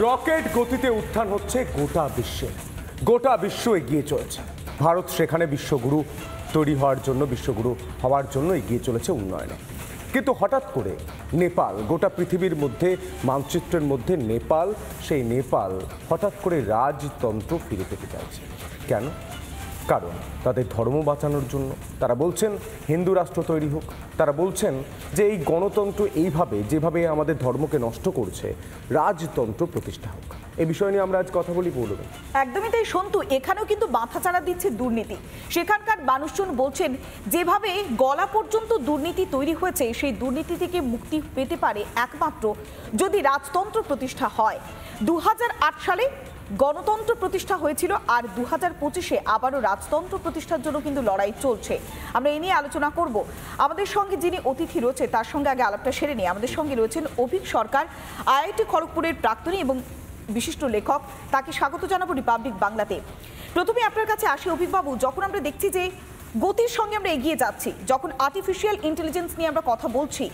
Rocket গতিতে উত্থান হচ্ছে গোটা বিশ্বে। গোটা বিশ্ব এগিয়ে চলেছে। ভারত সেখানে বিশ্বগুরু তৈরি হওয়ার জন্য, বিশ্বগুরু হওয়ার জন্য এগিয়ে চলেছে উন্নয়নে। কিন্তু হঠাৎ করে নেপাল, গোটা পৃথিবীর মধ্যে মানচিত্রের মধ্যে নেপাল, সেই নেপাল হঠাৎ করে রাজতন্ত্র ফিরে পেতে চাইছে। কেন? কারণ তাদের ধর্ম বাঁচানোর জন্য। তারা বলছেন হিন্দু রাষ্ট্র তৈরি হোক। তারা বলছেন যে এই গণতন্ত্র এইভাবে যেভাবে আমাদের ধর্মকে নষ্ট করছে, রাজতন্ত্র প্রতিষ্ঠা হোক। এই বিষয় নিয়ে আমরা আজ কথা বলি। বলবো একদমই তাই সন্তু, এখানেও কিন্তু মাথাচাড়া দিচ্ছে দুর্নীতি। সেখানকার মানুষজন বলছেন যেভাবে গলা পর্যন্ত দুর্নীতি তৈরি হয়েছে, সেই দুর্নীতি থেকে মুক্তি পেতে পারে একমাত্র যদি রাজতন্ত্র প্রতিষ্ঠা হয়। 2008 সালে গণতন্ত্র প্রতিষ্ঠা হয়েছিল, আর 2025-এ আবারও রাজতন্ত্র প্রতিষ্ঠার জন্য কিন্তু লড়াই চলছে। আমরা এই নিয়ে আলোচনা করব। আমাদের সঙ্গে যিনি অতিথি রয়েছে তার সঙ্গে আগে আলাপটা সেরে নিই। আমাদের সঙ্গে রয়েছেন অভিক সরকার, IIT খড়গপুরের প্রাক্তনী এবং বিশিষ্ট লেখক। তাকে স্বাগত জানাবো রিপাবলিক বাংলাতে। প্রথমে আপনার কাছে আসি অভিকবাবু, যখন আমরা দেখছি যে গতির সঙ্গে আমরা এগিয়ে যাচ্ছি, যখন আর্টিফিশিয়াল ইন্টেলিজেন্স নিয়ে আমরা কথা বলছি,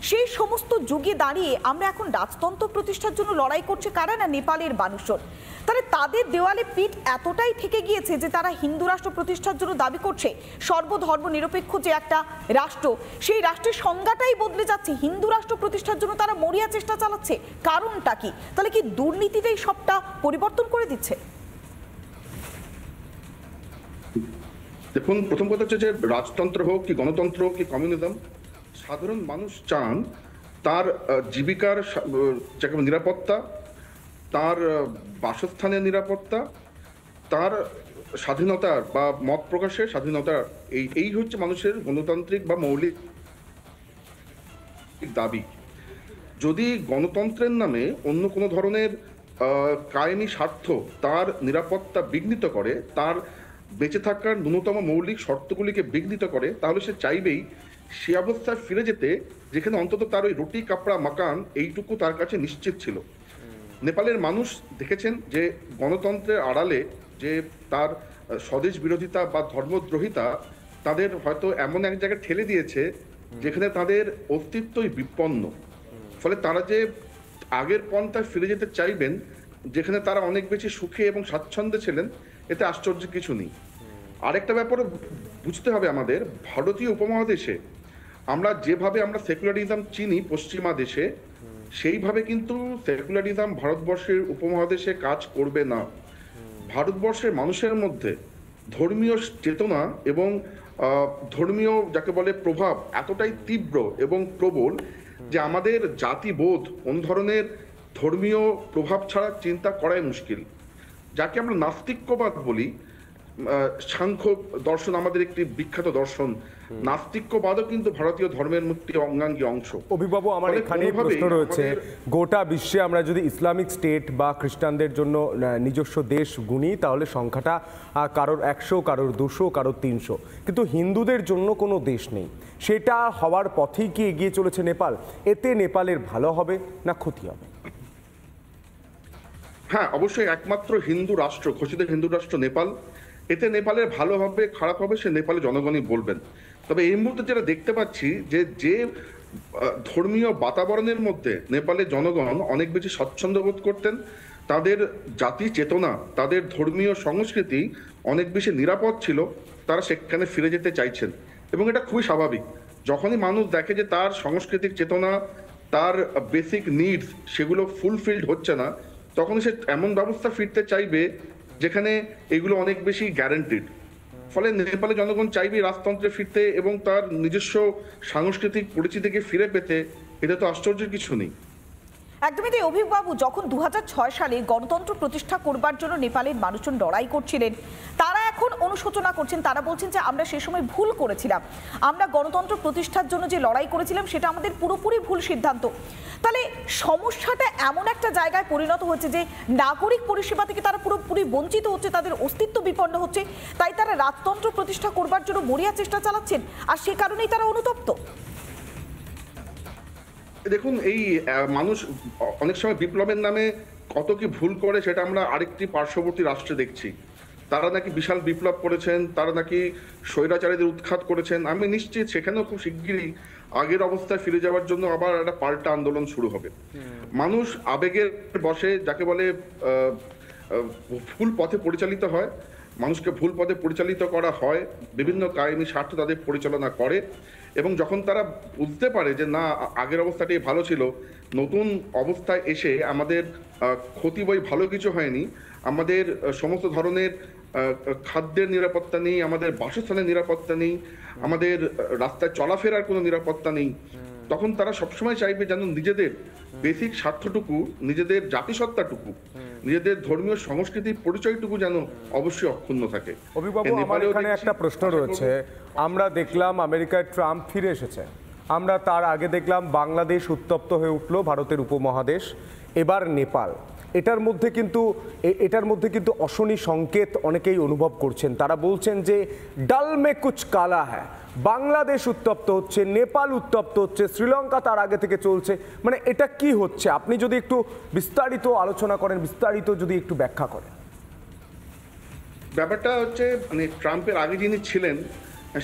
সেই সমস্ত যুগে দাঁড়িয়ে আমরা এখন রাজতন্ত্র প্রতিষ্ঠার জন্য লড়াই করছে কারা? না নেপালের মানুষজন। তাহলে তাদের দেওয়ালে পিঠ এতটাই থেকে গিয়েছে যে তারা হিন্দু রাষ্ট্র প্রতিষ্ঠার জন্য দাবি করছে। সর্বধর্ম নিরপেক্ষ যে একটা রাষ্ট্র, সেই রাষ্ট্রের সংজ্ঞাটাই বদলে যাচ্ছে। হিন্দু রাষ্ট্র প্রতিষ্ঠার জন্য তারা মরিয়া চেষ্টা চালাচ্ছে। কারণটা কি? তাহলে কি দুর্নীতিটাই সবটা পরিবর্তন করে দিচ্ছে? দেখুন, প্রথম কথা হচ্ছে যে রাজতন্ত্র হোক কি গণতন্ত্র হোক কি কমিউনিজম, সাধারণ মানুষ চান তার জীবিকার নিরাপত্তা, তার বাসস্থানের নিরাপত্তা, তার স্বাধীনতার বা মত প্রকাশের স্বাধীনতা। এই হচ্ছে মানুষের গণতান্ত্রিক বা মৌলিক দাবি। যদি গণতন্ত্রের নামে অন্য কোনো ধরনের কায়েমি স্বার্থ তার নিরাপত্তা বিঘ্নিত করে, তার বেঁচে থাকার ন্যূনতম মৌলিক শর্তগুলিকে বিঘ্নিত করে, তাহলে সে চাইবেই সে অবস্থায় ফিরে যেতে যেখানে অন্তত তার ওই রুটি কাপড়া মাকান এইটুকু তার কাছে নিশ্চিত ছিল। নেপালের মানুষ দেখেছেন যে গণতন্ত্রের আড়ালে যে তার স্বদেশ বিরোধিতা বা ধর্মদ্রোহিতা তাদের হয়তো এমন এক জায়গায় ঠেলে দিয়েছে যেখানে তাদের অস্তিত্বই বিপন্ন। ফলে তারা যে আগের পন্থায় ফিরে যেতে চাইবেন, যেখানে তারা অনেক বেশি সুখে এবং স্বাচ্ছন্দ্যে ছিলেন, এতে আশ্চর্য কিছু নেই। আরেকটা ব্যাপারে বুঝতে হবে আমাদের, ভারতীয় উপমহাদেশে আমরা যেভাবে আমরা সেকুলারিজম চিনি পশ্চিমা দেশে, সেইভাবে কিন্তু সেকুলারিজম ভারতবর্ষের উপমহাদেশে কাজ করবে না। ভারতবর্ষের মানুষের মধ্যে ধর্মীয় চেতনা এবং ধর্মীয় যাকে বলে প্রভাব এতটাই তীব্র এবং প্রবল যে আমাদের জাতিবোধ কোন ধরনের ধর্মীয় প্রভাব ছাড়া চিন্তা করাই মুশকিল। যাকে আমরা নাস্তিক্যবাদ বলি, সাংখ্য দর্শন আমাদের একটি বিখ্যাত দর্শন, নাস্তিক্যবাদও কিন্তু ভারতীয় ধর্মের একটি অঙ্গাঙ্গী অংশ। অভিবাবু, আমার এখানে প্রশ্ন রয়েছে, গোটা বিশ্বে আমরা যদি ইসলামিক স্টেট বা খ্রিস্টানদের জন্য নিজস্ব দেশ গুনি, তাহলে সংখ্যাটা কারোর 100, কারোর 200, কারোর 300, কিন্তু হিন্দুদের জন্য কোনো দেশ নেই। সেটা হওয়ার পথেই কি এগিয়ে চলেছে নেপাল? এতে নেপালের ভালো হবে না ক্ষতি হবে? হ্যাঁ, অবশ্যই একমাত্র হিন্দু রাষ্ট্র, ঘোষিত হিন্দু রাষ্ট্র নেপাল। এতে নেপালের ভালো হবে খারাপ হবে সে নেপালের জনগণই বলবেন। তবে এই মুহূর্তে যেটা দেখতে পাচ্ছি যে ধর্মীয় বাতাবরণের মধ্যে নেপালের জনগণ অনেক বেশি স্বচ্ছন্দ বোধ করতেন, তাদের জাতি চেতনা, তাদের ধর্মীয় সংস্কৃতি অনেক বেশি নিরাপদ ছিল, তারা সেখানে ফিরে যেতে চাইছেন। এবং এটা খুবই স্বাভাবিক। যখনই মানুষ দেখে যে তার সাংস্কৃতিক চেতনা, তার বেসিক নিডস সেগুলো ফুলফিলড হচ্ছে না, তখন সে এমন ব্যবস্থা ফিরতে চাইবে যেখানে এগুলো অনেক বেশি গ্যারান্টিড। ফলে নেপালের জনগণ চাইবে রাজতন্ত্রে ফিরতে এবং তার নিজস্ব সাংস্কৃতিক পরিচিতিকে ফিরে পেতে। এটা তো আশ্চর্যের কিছু নেই। একদমই তাই অভিকবাবু, যখন 2006 সালে গণতন্ত্র প্রতিষ্ঠা করবার জন্য নেপালের মানুষজন লড়াই করছিলেন, তারা এখন অনুশোচনা করছেন। তারা বলছেন যে আমরা সে সময় ভুল করেছিলাম, আমরা গণতন্ত্র প্রতিষ্ঠার জন্য যে লড়াই করেছিলাম সেটা আমাদের পুরোপুরি ভুল সিদ্ধান্ত। তাহলে সমস্যাটা এমন একটা জায়গায় পরিণত হচ্ছে যে নাগরিক পরিষেবা থেকে তারা পুরোপুরি বঞ্চিত হচ্ছে, তাদের অস্তিত্ব বিপন্ন হচ্ছে। তাই তারা রাজতন্ত্র প্রতিষ্ঠা করবার জন্য মরিয়া চেষ্টা চালাচ্ছেন, আর সে কারণেই তারা অনুতপ্ত। দেখুন, এই মানুষ অনেক সময় বিপ্লবের নামে কত কি ভুল করে সেটা আমরা আরেকটি পার্শ্ববর্তী রাষ্ট্রে দেখছি। তারা নাকি বিশাল বিপ্লব করেছেন, তারা নাকি স্বৈরাচারীদের উৎখাত করেছেন। আমি নিশ্চিত সেখানেও খুব শিগগিরই আগের অবস্থায় ফিরে যাওয়ার জন্য আবার একটা পাল্টা আন্দোলন শুরু হবে। মানুষ আবেগের বশে, যাকে বলে ভুল পথে পরিচালিত হয়, মানুষকে ভুল পথে পরিচালিত করা হয়, বিভিন্ন কায়েমি স্বার্থ তাদের পরিচালনা করে, এবং যখন তারা বুঝতে পারে যে না, আগের অবস্থাটাই ভালো ছিল, নতুন অবস্থায় এসে আমাদের ক্ষতি বই ভালো কিছু হয়নি, আমাদের সমস্ত ধরনের খাদ্যের নিরাপত্তা নেই, আমাদের বাসস্থানের নিরাপত্তা নেই, আমাদের রাস্তায় চলাফেরার কোনো নিরাপত্তা নেই, তখন তারা সবসময় চাইবে যেন নিজেদের বেসিক স্বার্থটুকু, নিজেদের জাতিসত্তাটুকু, নিজেদের ধর্মীয় সংস্কৃতির পরিচয়টুকু যেন অবশ্যই অক্ষুণ্ণ থাকে। অভিবাবু, আমার এখানে একটা প্রশ্ন রয়েছে। আমরা দেখলাম আমেরিকায় ট্রাম্প ফিরে এসেছে, আমরা তার আগে দেখলাম বাংলাদেশ উত্তপ্ত হয়ে উঠলো, ভারতের উপমহাদেশ, এবার নেপাল। এটার মধ্যে কিন্তু অশনি সংকেত অনেকেই অনুভব করছেন। তারা বলছেন যে ডাল মে কুছ কালা হ্যায়, বাংলাদেশ উত্তপ্ত হচ্ছে, নেপাল উত্তপ্ত হচ্ছে, শ্রীলঙ্কা তার আগে থেকে চলছে। মানে এটা কি হচ্ছে? আপনি যদি একটু বিস্তারিত আলোচনা করেন, বিস্তারিত যদি একটু ব্যাখ্যা করেন। ব্যাপারটা হচ্ছে, মানে ট্রাম্পের আগে যিনি ছিলেন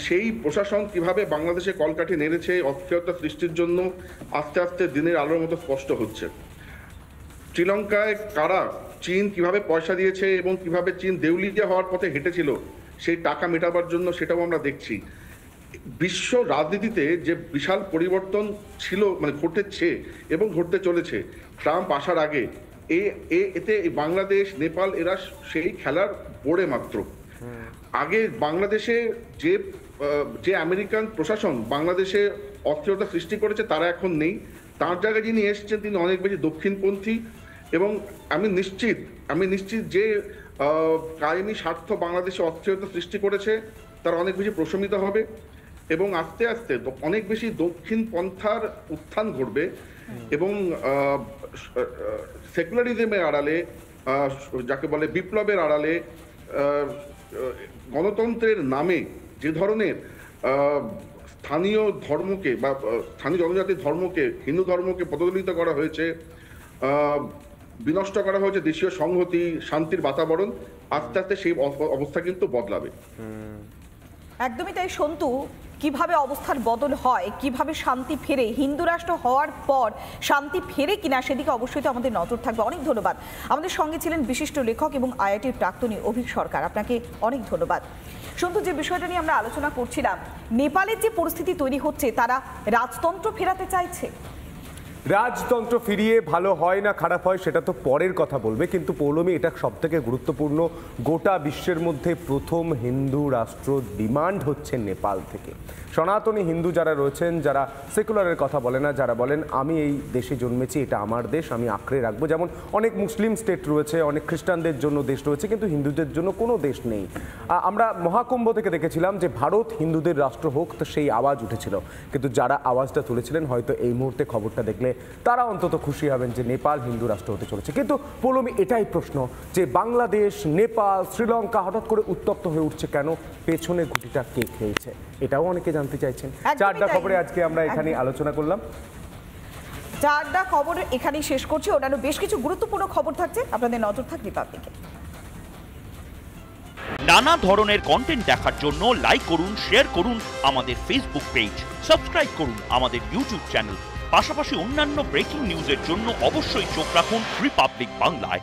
সেই প্রশাসন কিভাবে বাংলাদেশে কলকাঠি নেড়েছে অস্থিরতা সৃষ্টির জন্য, আস্তে আস্তে দিনের আলোর মতো স্পষ্ট হচ্ছে। শ্রীলঙ্কায় কারা চীন কিভাবে পয়সা দিয়েছে এবং কিভাবে চীন দেউলিয়া হওয়ার পথে হেঁটেছিল সেই টাকা মেটাবার জন্য, সেটাও আমরা দেখছি। বিশ্ব রাজনীতিতে যে বিশাল পরিবর্তন ছিল, মানে ঘটেছে এবং ঘটতে চলেছে ট্রাম্প আসার আগে, এতে বাংলাদেশ, নেপাল এরা সেই খেলার বোর্ডে মাত্র। আগে বাংলাদেশে যে আমেরিকান প্রশাসন বাংলাদেশে অস্থিরতা সৃষ্টি করেছে তারা এখন নেই। তার জায়গায় যিনি এসেছেন তিনি অনেক বেশি দক্ষিণপন্থী, এবং আমি নিশ্চিত যে কায়েমি স্বার্থ বাংলাদেশে অস্থিরতা সৃষ্টি করেছে তারা অনেক বেশি প্রশমিত হবে, এবং আস্তে আস্তে অনেক বেশি দক্ষিণ পন্থার উত্থান ঘটবে, এবং সেকুলারিজমের আড়ালে, যাকে বলে বিপ্লবের আড়ালে, গণতন্ত্রের নামে যে ধরনের স্থানীয় ধর্মকে বা স্থানীয় জনজাতির ধর্মকে, হিন্দু ধর্মকে পদদলিত করা হয়েছে, বিনষ্ট করা হয়েছে দেশীয় সংহতি, শান্তির বাতাবরণ, আস্তে আস্তে সেই অবস্থা কিন্তু বদলাবে। একদমই তাই সন্তু। কিভাবে অবস্থার বদল হয়, কিভাবে শান্তি ফেরে, হিন্দু রাষ্ট্র হওয়ার পর শান্তি ফেরে কিনা, সেদিকে অবশ্যই তো আমাদের নজর থাকবে। অনেক ধন্যবাদ। আমাদের সঙ্গে ছিলেন বিশিষ্ট লেখক এবং আইআইটির প্রাক্তনী অভিক সরকার, আপনাকে অনেক ধন্যবাদ। সন্তু, যে বিষয়টা নিয়ে আমরা আলোচনা করছিলাম, নেপালের যে পরিস্থিতি তৈরি হচ্ছে, তারা রাজতন্ত্র ফেরাতে চাইছে। রাজতন্ত্র ফিরিয়ে ভালো হয় না খারাপ হয় সেটা তো পরের কথা বলবে, কিন্তু পৌলমী, এটা সব থেকে গুরুত্বপূর্ণ। গোটা বিশ্বের মধ্যে প্রথম হিন্দু রাষ্ট্র ডিমান্ড হচ্ছে নেপাল থেকে। সনাতনী হিন্দু যারা রয়েছেন, যারা সেকুলারের কথা বলে না, যারা বলেন আমি এই দেশে জন্মেছি, এটা আমার দেশ, আমি আঁকড়ে রাখবো। যেমন অনেক মুসলিম স্টেট রয়েছে, অনেক খ্রিস্টানদের জন্য দেশ রয়েছে, কিন্তু হিন্দুদের জন্য কোনো দেশ নেই। আমরা মহাকুম্ভ থেকে দেখেছিলাম যে ভারত হিন্দুদের রাষ্ট্র হোক, তো সেই আওয়াজ উঠেছিল, কিন্তু যারা আওয়াজটা তুলেছিলেন হয়তো এই মুহূর্তে খবরটা দেখলে তারা অন্তত খুশি হবেন যে নেপাল হিন্দু রাষ্ট্র হতে চলেছে। কিন্তু পৌলমী, এটাই প্রশ্ন যে বাংলাদেশ, নেপাল, শ্রীলঙ্কা হঠাৎ করে উত্তপ্ত হয়ে উঠছে কেন? পেছনে ঘুঁটিটা কে খেয়েছে? এটাও অনেকে জানতে চাইছেন। চারটা খবরে আজকে আমরা এখানে আলোচনা করলাম। চারটা খবর এখানেই শেষ করছি। অন্যান্য বেশ কিছু গুরুত্বপূর্ণ খবর থাকছে, আপনাদের নজর থাক রিপাবলিকে। নানা ধরনের কন্টেন্ট দেখার জন্য লাইক করুন, শেয়ার করুন আমাদের ফেসবুক পেজ, সাবস্ক্রাইব করুন আমাদের ইউটিউব চ্যানেল। পাশাপাশি অন্যান্য ব্রেকিং নিউজের জন্য অবশ্যই চোখ রাখুন রিপাবলিক বাংলায়।